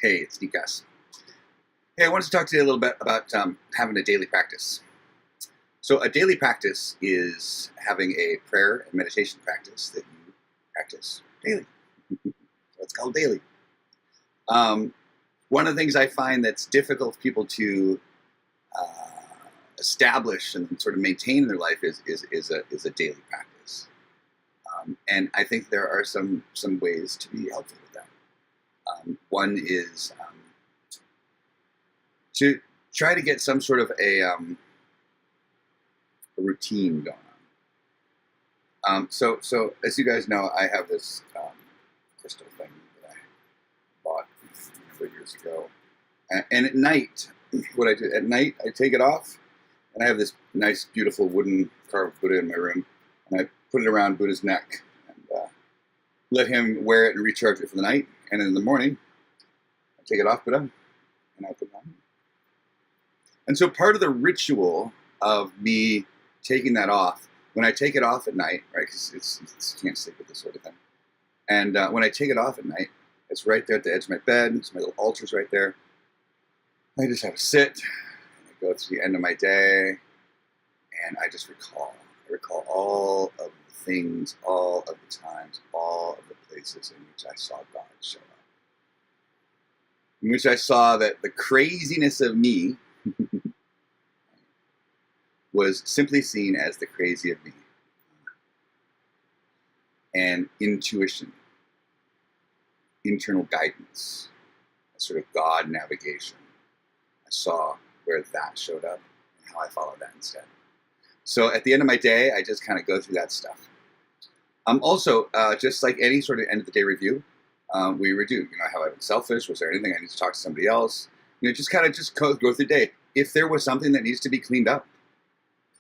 Hey, it's Nikas. Hey, I wanted to talk to you a little bit about having a daily practice. So, a daily practice is having a prayer and meditation practice that you practice daily. So it's called daily. Um, One of the things I find that's difficult for people to establish and sort of maintain in their life is a daily practice. And I think there are some ways to be helpful with that. One is to try to get some sort of a routine going on. So as you guys know, I have this crystal thing that I bought a number of years ago. And at night, what I do at night, I take it off, and I have this nice, beautiful wooden carved Buddha in my room, and I put it around Buddha's neck and let him wear it and recharge it for the night. And in the morning, I take it off Buddha, and I put it on. And so part of the ritual of me taking that off, when I take it off at night, right, because you can't sleep with this sort of thing. And when I take it off at night, it's right there at the edge of my bed. So my little altar's right there. I just have to sit. I go to the end of my day, and I just recall. I recall all of the things, all of the times, all of the places in which I saw God show up. In which I saw that the craziness of me was simply seen as the crazy of me. And intuition, internal guidance, a sort of God navigation. I saw where that showed up and how I followed that instead. So at the end of my day, I just kind of go through that stuff. Also, just like any sort of end of the day review, we review, have I been selfish? Was there anything I need to talk to somebody else? Just kind of go through the day. If there was something that needs to be cleaned up,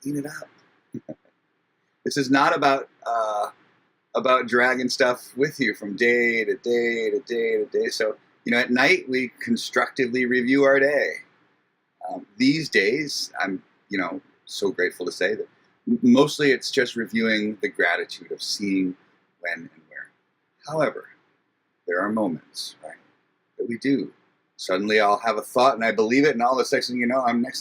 clean it up. This is not about dragging stuff with you from day to day to day to day. So, at night we constructively review our day. These days, I'm, so grateful to say that mostly it's just reviewing the gratitude of seeing when and where. However, there are moments, right, that we do. Suddenly I'll have a thought and I believe it, and all the next thing you know, I'm like,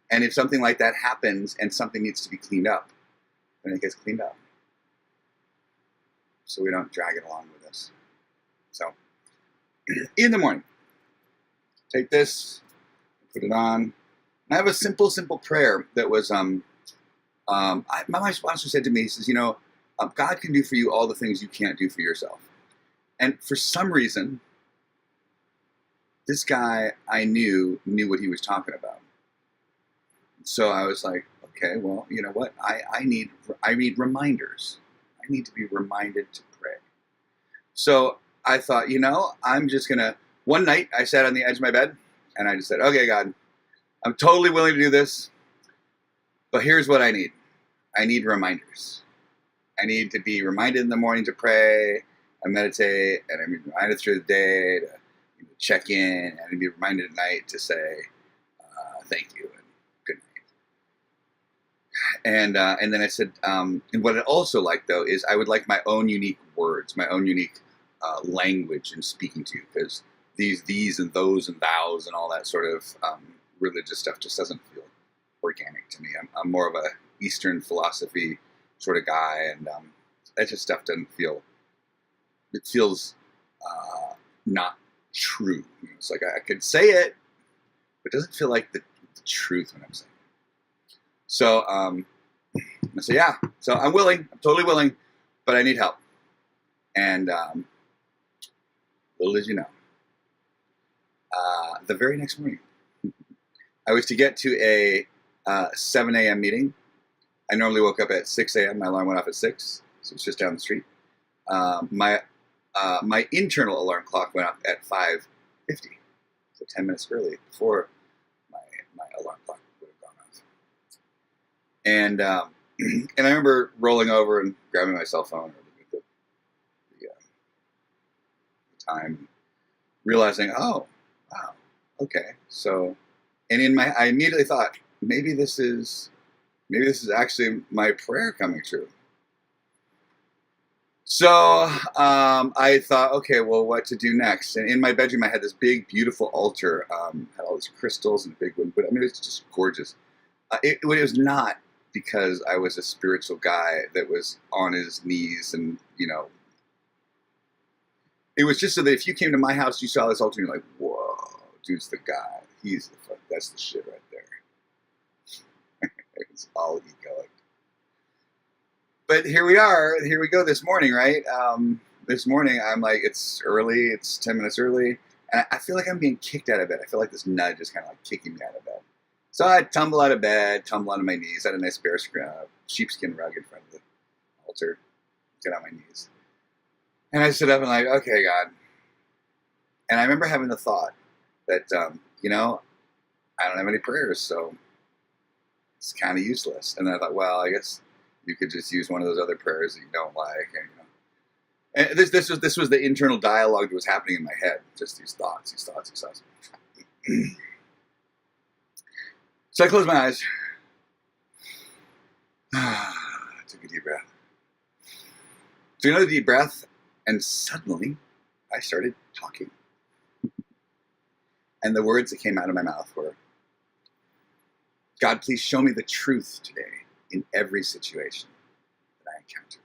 and if something like that happens and something needs to be cleaned up, then it gets cleaned up. So we don't drag it along with us. So, in the morning, take this, put it on. I have a simple prayer that was, my sponsor said to me, he says, God can do for you all the things you can't do for yourself. And for some reason, this guy I knew what he was talking about. So I was like, okay, well, you know what? I need reminders. I need to be reminded to pray. So I thought, I'm just going to, one night I sat on the edge of my bed and I just said, okay, God, I'm totally willing to do this, but here's what I need. I need reminders. I need to be reminded in the morning to pray and meditate, and I'm reminded through the day to check in, and I'd be reminded at night to say thank you and good night. And then I said, and what I also like though is I would like my own unique words, my own unique language in speaking to you, because these and those and thous and all that sort of religious stuff just doesn't feel organic to me. I'm more of a Eastern philosophy sort of guy, and that just stuff doesn't feel. It feels not true. It's like I could say it, but it doesn't feel like the truth when I'm saying it. So I say, yeah. So I'm willing. I'm totally willing, but I need help. And little as you know, the very next morning, I was to get to a 7 a.m. meeting. I normally woke up at 6 a.m. My alarm went off at 6, so it's just down the street. My internal alarm clock went off at 5:50, so 10 minutes early before my alarm clock would have gone off. And and I remember rolling over and grabbing my cell phone or looking at the time, realizing, oh, wow, okay, so. And I immediately thought, maybe this is actually my prayer coming true. So I thought, okay, well, what to do next? And in my bedroom, I had this big, beautiful altar, had all these crystals and a big wood. But I mean, it was just gorgeous. It was not because I was a spiritual guy that was on his knees, and it was just so that if you came to my house, you saw this altar, and you're like, whoa, dude's the guy. He's the fuck. That's the shit right there. It's all egoic. But here we are. Here we go this morning, right? This morning, I'm like, it's early. It's 10 minutes early. And I feel like I'm being kicked out of bed. I feel like this nudge is kind of like kicking me out of bed. So I tumble out of bed, tumble onto my knees. I had a nice sheepskin rug in front of the altar. Get on my knees. And I sit up and like, okay, God. And I remember having the thought that, I don't have any prayers, so it's kind of useless. And then I thought, well, I guess you could just use one of those other prayers that you don't like. And this was the internal dialogue that was happening in my head. Just these thoughts. So I closed my eyes. Took a deep breath. Took another deep breath, and suddenly I started talking. And the words that came out of my mouth were, God, please show me the truth today in every situation that I encounter.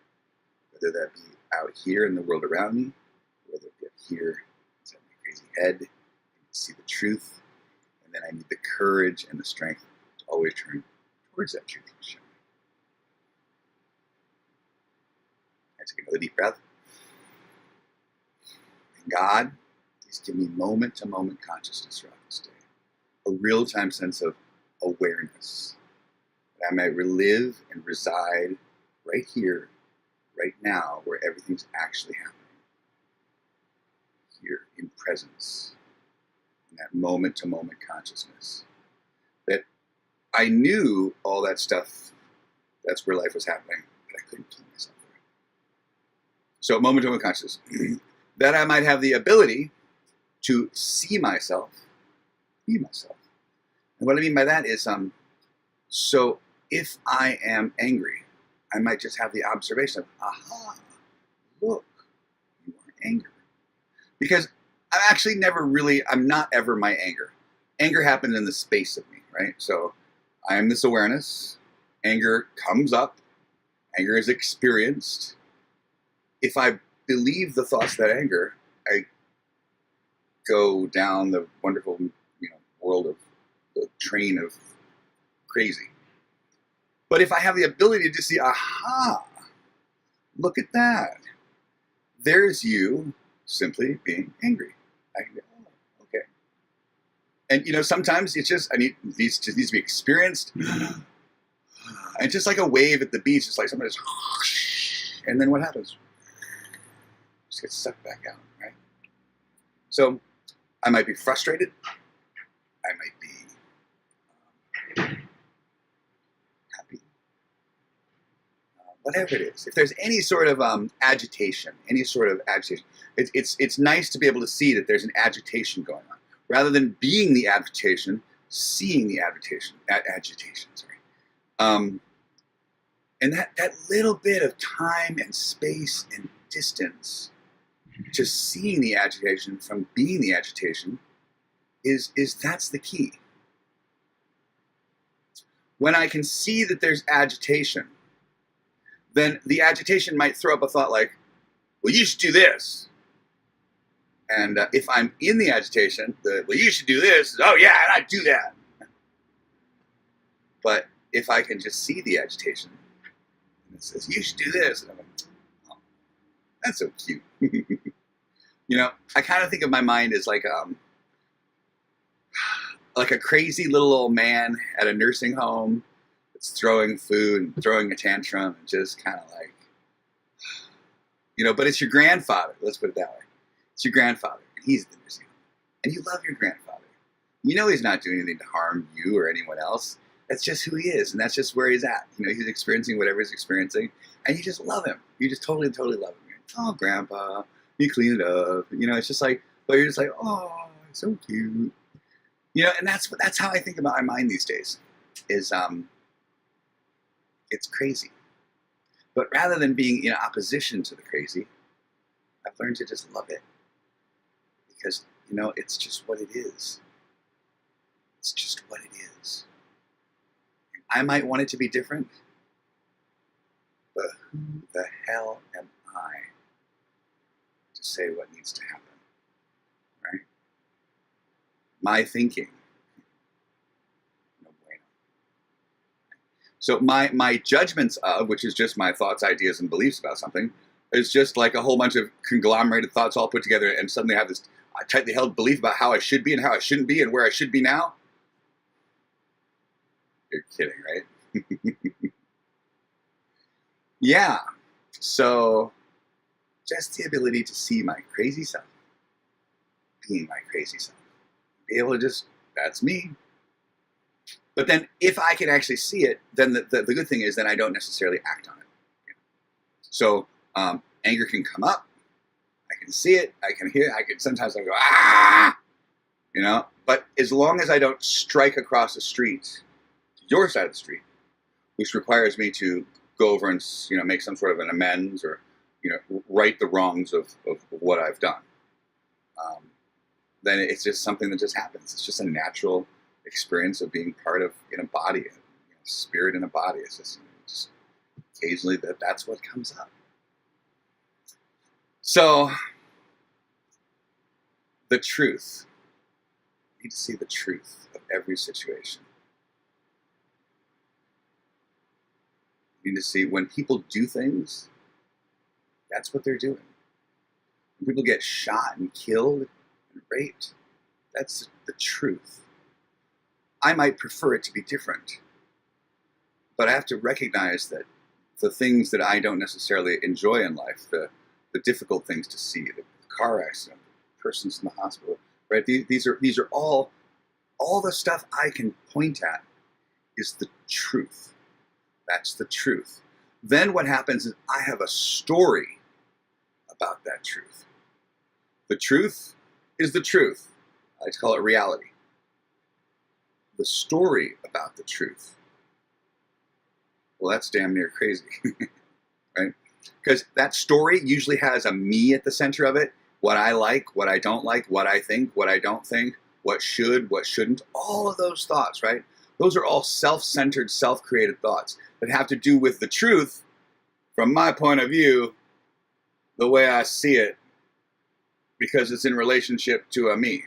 Whether that be out here in the world around me, whether it be up here inside my crazy head, and see the truth, and then I need the courage and the strength to always turn towards that truth. I took another deep breath. And God, please give me moment-to-moment consciousness throughout this day. A real-time sense of awareness. That I might relive and reside right here, right now, where everything's actually happening. Here, in presence. In that moment-to-moment consciousness. That I knew all that stuff, that's where life was happening, but I couldn't keep myself there. So, moment-to-moment consciousness. That I might have the ability to see myself, be myself. And what I mean by that is, so if I am angry, I might just have the observation of, aha, look, you are angry. Because I'm not ever my anger. Anger happens in the space of me, right? So I am this awareness. Anger comes up. Anger is experienced. If I believe the thoughts of that anger, I go down the wonderful, world of the train of crazy. But if I have the ability to see, aha, look at that. There's you simply being angry. I can go, oh, okay. And sometimes it's just, these needs to be experienced. And just like a wave at the beach, it's like somebody just, and then what happens? Just gets sucked back out, right? So I might be frustrated. I might be happy. Whatever it is. If there's any sort of agitation, it's nice to be able to see that there's an agitation going on. Rather than being the agitation, seeing the agitation. And that little bit of time and space and distance to seeing the agitation from being the agitation that's the key. When I can see that there's agitation, then the agitation might throw up a thought like, well, you should do this. And if I'm in the agitation, well, you should do this, oh yeah, and I do that. But if I can just see the agitation, and it says, you should do this, and I'm like, oh, that's so cute. I kind of think of my mind as like a crazy little old man at a nursing home that's throwing food and throwing a tantrum and just kind of like, but it's your grandfather. Let's put it that way. It's your grandfather, and he's at the nursing home. And you love your grandfather. He's not doing anything to harm you or anyone else. That's just who he is, and that's just where he's at. He's experiencing whatever he's experiencing, and you just love him. You just totally, totally love him. Oh, Grandpa, you clean it up. It's just like, but you're just like, oh, so cute. And that's how I think about my mind these days. Is it's crazy. But rather than being in opposition to the crazy, I've learned to just love it. Because, it's just what it is. It's just what it is. I might want it to be different, but who the hell am I to say what needs to happen, right? My thinking, no bueno. So my judgments of, which is just my thoughts, ideas, and beliefs about something, is just like a whole bunch of conglomerated thoughts all put together, and suddenly I have this tightly held belief about how I should be and how I shouldn't be and where I should be now. You're kidding, right? Yeah. So just the ability to see my crazy self, being my crazy self, be able to just, that's me. But then if I can actually see it, then the good thing is then I don't necessarily act on it. So anger can come up. I can see it. I can hear it. Sometimes I go, ah, But as long as I don't strike across the street to your side of the street, which requires me to go over and make some sort of an amends or right the wrongs of what I've done, then it's just something that just happens. It's just a natural experience of being part of in a body, spirit in a body. It's just occasionally that's what comes up. So the truth. You need to see the truth of every situation. You need to see when people do things, that's what they're doing. When people get shot and killed and raped, that's the truth. I might prefer it to be different, but I have to recognize that the things that I don't necessarily enjoy in life, the difficult things to see, the car accident, the persons in the hospital, right? These are all the stuff I can point at is the truth. That's the truth. Then what happens is I have a story about that truth. The truth is the truth. I like to call it reality. The story about the truth, well, that's damn near crazy, right? Because that story usually has a me at the center of it. What I like, what I don't like, what I think, what I don't think, what should, what shouldn't, all of those thoughts, right? Those are all self-centered, self-created thoughts that have to do with the truth from my point of view, the way I see it, because it's in relationship to a me,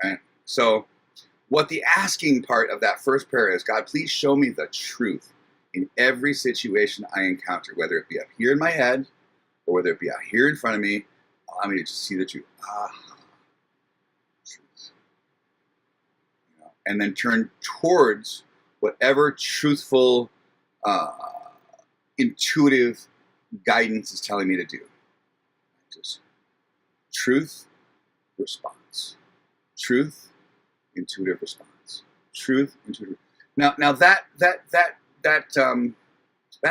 right? So what the asking part of that first prayer is, God, please show me the truth in every situation I encounter, whether it be up here in my head or whether it be out here in front of me. Allow me to just see the truth. Truth. And then turn towards whatever truthful, intuitive guidance is telling me to do. Just truth, response. Truth, intuitive response. Truth, intuitive. Now that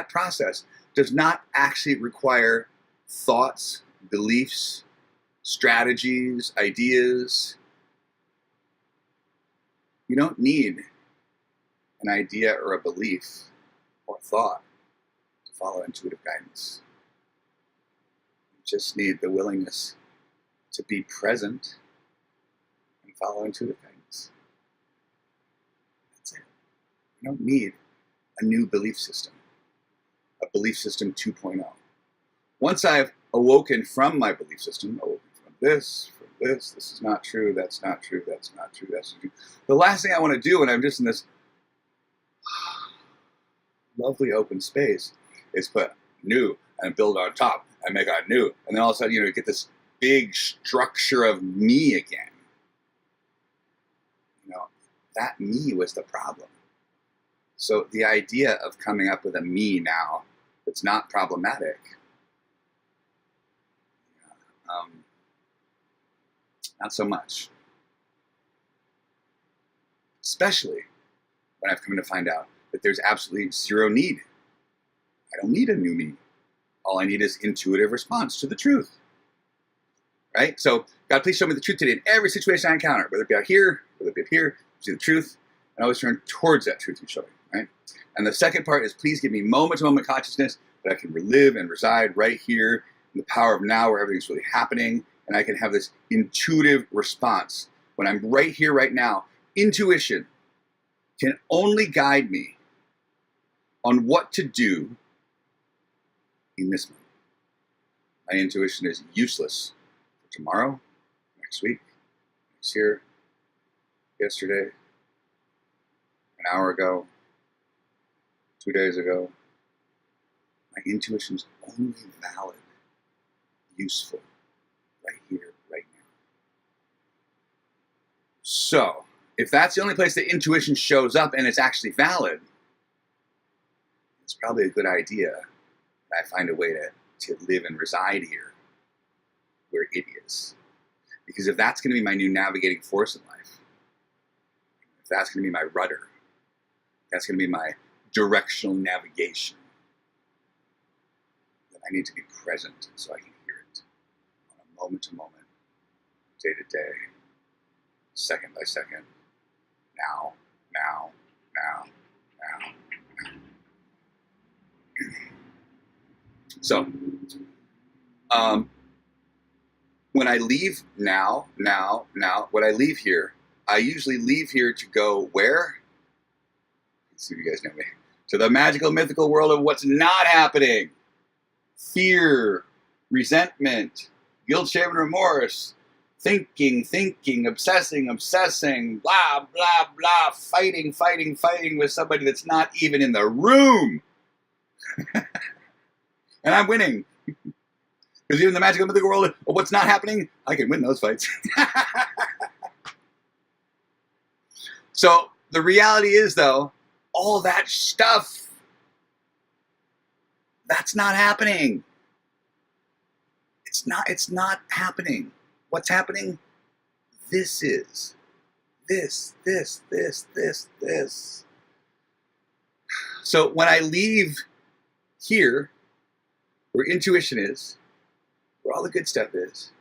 process does not actually require thoughts, beliefs, strategies, ideas. You don't need an idea or a belief or thought to follow intuitive guidance. You just need the willingness to be present and follow intuitive guidance. That's it. You don't need a new belief system, a belief system 2.0. Once I've awoken from my belief system, awoken from this is not true, that's not true, that's not true, that's not true. The last thing I want to do when I'm just in this lovely open space is put new and build on top and make a new. And then all of a sudden, you get this big structure of me again. That me was the problem. So the idea of coming up with a me now that's not problematic, not so much. Especially when I've come to find out that there's absolutely zero need. I don't need a new me. All I need is intuitive response to the truth. Right? So, God, please show me the truth today in every situation I encounter, whether it be out here, whether it be up here, see the truth, and always turn towards that truth you show me, right? And the second part is, please give me moment-to-moment consciousness that I can relive and reside right here in the power of now, where everything's really happening, and I can have this intuitive response. When I'm right here, right now, intuition can only guide me on what to do in this moment. My intuition is useless for tomorrow, next week, next year, yesterday, an hour ago, 2 days ago. My intuition's only valid, useful, right here, right now. So, if that's the only place that intuition shows up and it's actually valid, it's probably a good idea that I find a way to live and reside here where it is. Because if that's going to be my new navigating force in life, if that's going to be my rudder, that's going to be my directional navigation, then I need to be present so I can hear it on a moment-to-moment, day-to-day, second by second, now, now, now, now, now. So, when I leave now, when I leave here, I usually leave here to go where? Let's see if you guys know me. To the magical, mythical world of what's not happening. Fear, resentment, guilt, shame, and remorse, thinking, obsessing, blah, blah, blah, fighting with somebody that's not even in the room. And I'm winning. Because even in the magical, mythical world of what's not happening, I can win those fights. So the reality is, though, all that stuff, that's not happening. It's not happening. What's happening? This is. This. So when I leave here, where intuition is, where all the good stuff is,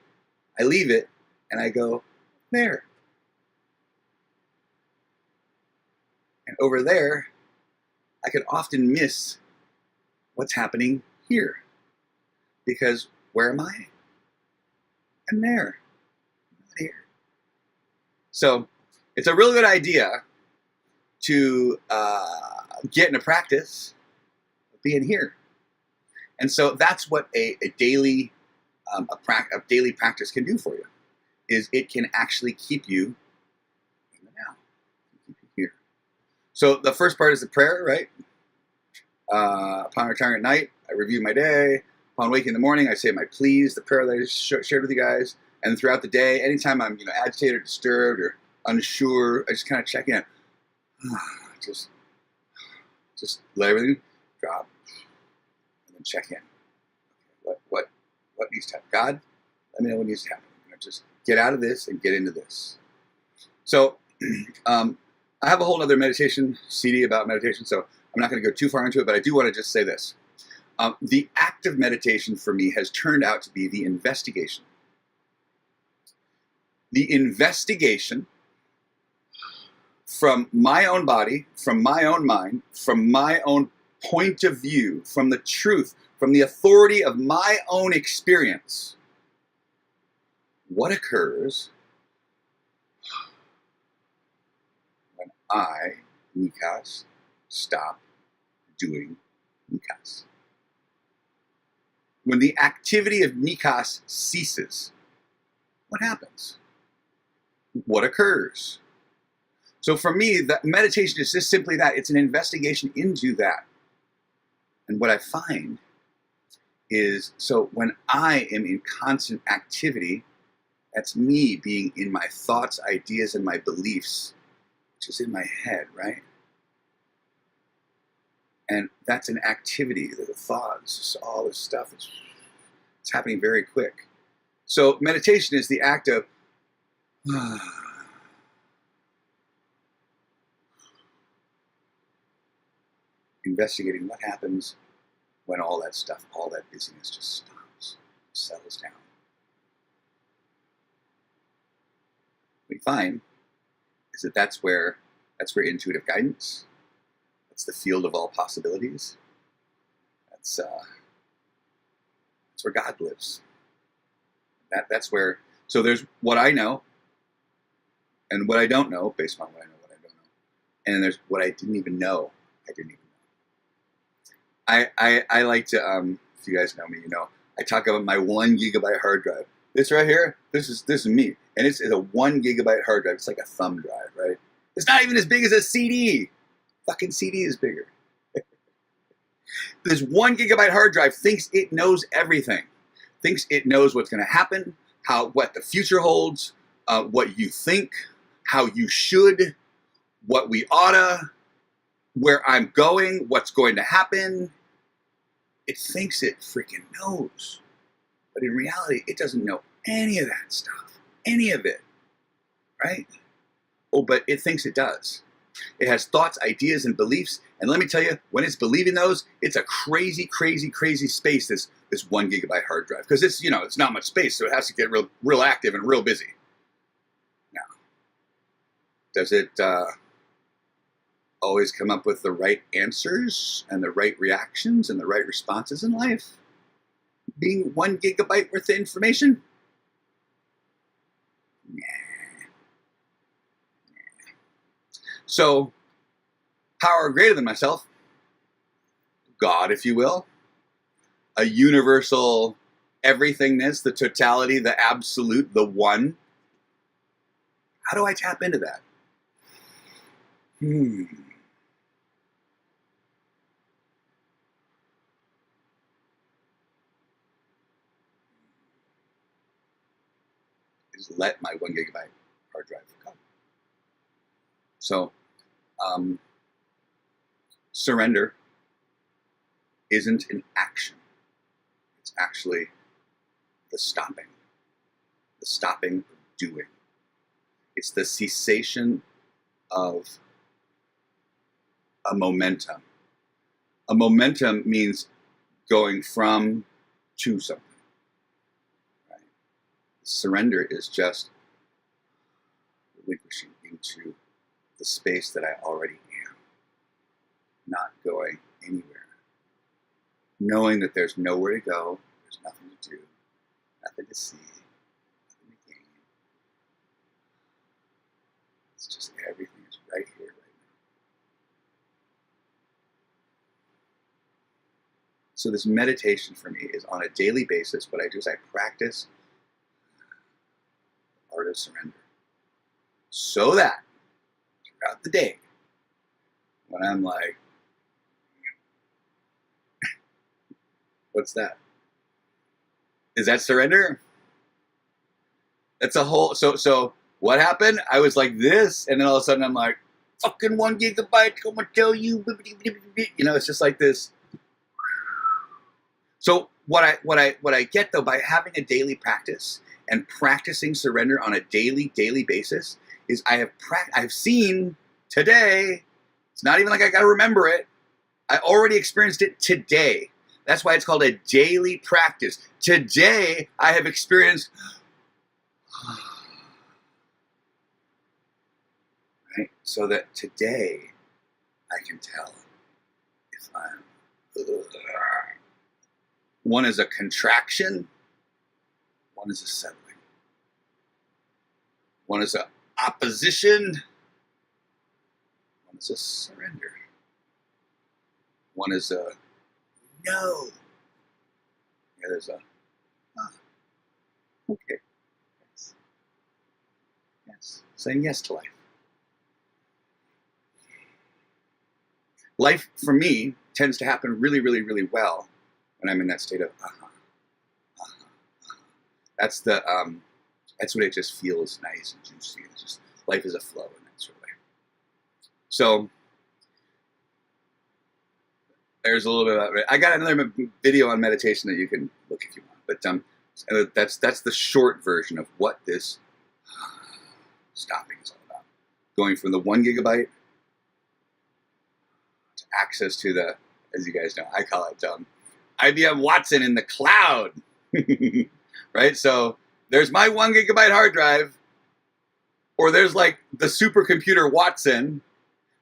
I leave it and I go there. And over there, I can often miss what's happening here. Because where am I? I'm there. I'm not here. So it's a really good idea to get into practice of being here. And so that's what a daily practice can do for you, is it can actually keep you in the now, keep you here. So the first part is the prayer, right? Upon retiring at night, I review my day. Upon waking in the morning, I say my pleas, the prayer that I just shared with you guys. And throughout the day, anytime I'm agitated or disturbed or unsure, I just kind of check in. Just let everything drop and then check in. Okay, what needs to happen? God, let me know what needs to happen. Just get out of this and get into this. So I have a whole other meditation CD about meditation, so I'm not going to go too far into it, but I do want to just say this. The act of meditation for me has turned out to be the investigation. The investigation from my own body, from my own mind, from my own point of view, from the truth, from the authority of my own experience. What occurs when I, Nikas, stop doing Nikas? When the activity of Nikas ceases, what happens? What occurs? So for me, that meditation is just simply that. It's an investigation into that. And what I find is, so when I am in constant activity, that's me being in my thoughts, ideas, and my beliefs, which is in my head, right? And that's an activity, the thoughts, all this stuff. It's happening very quick. So meditation is the act of investigating what happens when all that stuff, all that busyness just stops, settles down. What we find is that that's where intuitive guidance, It's the field of all possibilities. That's where God lives. That's where. So there's what I know, and what I don't know, based on what I know, what I don't know, and then there's what I didn't even know. I didn't even know. I like to. If you guys know me, you know I talk about my 1 gigabyte hard drive. This right here, this is me, and it's a 1 gigabyte hard drive. It's like a thumb drive, right? It's not even as big as a CD. Fucking CD is bigger. This 1 gigabyte hard drive thinks it knows everything. Thinks it knows what's going to happen, what the future holds, what you think, how you should, what we oughta, where I'm going, what's going to happen. It thinks it freaking knows. But in reality, it doesn't know any of that stuff. Any of it. Right? Oh, but it thinks it does. It has thoughts, ideas, and beliefs. And let me tell you, when it's believing those, it's a crazy, crazy, crazy space, this 1 gigabyte hard drive. Because it's not much space, so it has to get real active and real busy. Now, does it always come up with the right answers and the right reactions and the right responses in life? Being 1 gigabyte worth of information? Nah. So, power greater than myself, God, if you will, a universal everythingness, the totality, the absolute, the one. How do I tap into that? Just let my 1 gigabyte hard drive go. So, surrender isn't an action. It's actually the stopping of doing. It's the cessation of a momentum. A momentum means going from to something. Right? Surrender is just relinquishing into the space that I already am, not going anywhere, knowing that there's nowhere to go, there's nothing to do, nothing to see, nothing to gain. It's just everything is right here, right now. So this meditation for me is on a daily basis. What I do is I practice the art of surrender, so that throughout the day, when I'm like, what's that? Is that surrender? That's a whole, so what happened? I was like this, and then all of a sudden I'm like, fucking 1 gigabyte, I'm gonna tell you, it's just like this. So what I get though, by having a daily practice and practicing surrender on a daily basis, is I've seen today, it's not even like I gotta remember it, I already experienced it today. That's why it's called a daily practice. Today, I have experienced, right? So that today, I can tell if I'm, one is a contraction, one is a settling. One is a opposition, one is a surrender. One is a no. The other is a okay. Yes. Yes. Saying yes to life. Life for me tends to happen really, really, really well when I'm in that state of That's the that's when it just feels nice and juicy. It's just life is a flow in that sort of way. So there's a little bit of it. I got another video on meditation that you can look if you want. But that's the short version of what this stopping is all about. Going from the 1 gigabyte to access to the, as you guys know, I call it IBM Watson in the cloud. Right? So there's my 1 gigabyte hard drive, or there's like the supercomputer Watson,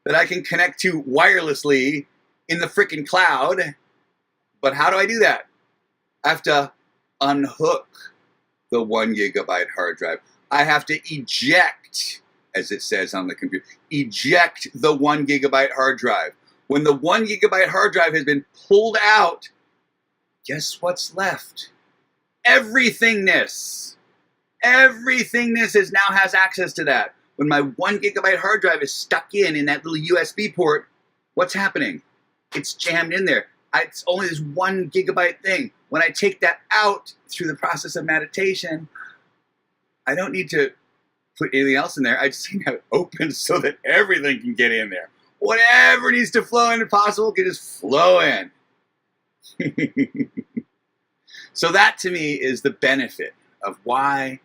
that I can connect to wirelessly in the freaking cloud. But how do I do that? I have to unhook the 1 gigabyte hard drive. I have to eject, as it says on the computer, eject the 1 gigabyte hard drive. When the 1 gigabyte hard drive has been pulled out, guess what's left? Everythingness. Everythingness now has access to that. When my 1 gigabyte hard drive is stuck in that little USB port, what's happening? It's jammed in there. It's only this 1 gigabyte thing. When I take that out through the process of meditation, I don't need to put anything else in there. I just need to have it open so that everything can get in there. Whatever needs to flow in possible can just flow in. So that to me is the benefit of why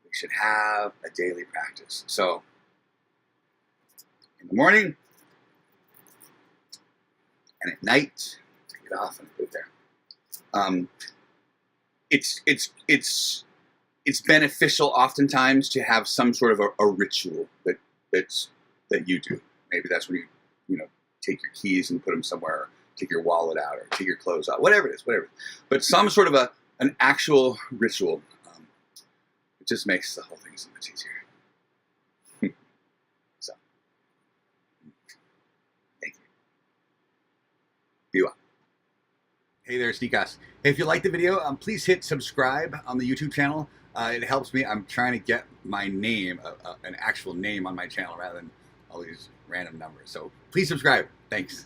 we should have a daily practice. So in the morning and at night, take it off and put it there. It's beneficial oftentimes to have some sort of a ritual that you do. Maybe that's when you take your keys and put them somewhere, or take your wallet out, or take your clothes out, whatever it is. But some sort of an actual ritual. It just makes the whole thing so much easier. So, thank you. Be well. Hey there, Sneakos. Hey, if you liked the video, please hit subscribe on the YouTube channel. It helps me. I'm trying to get my name, an actual name on my channel rather than all these random numbers. So please subscribe. Thanks.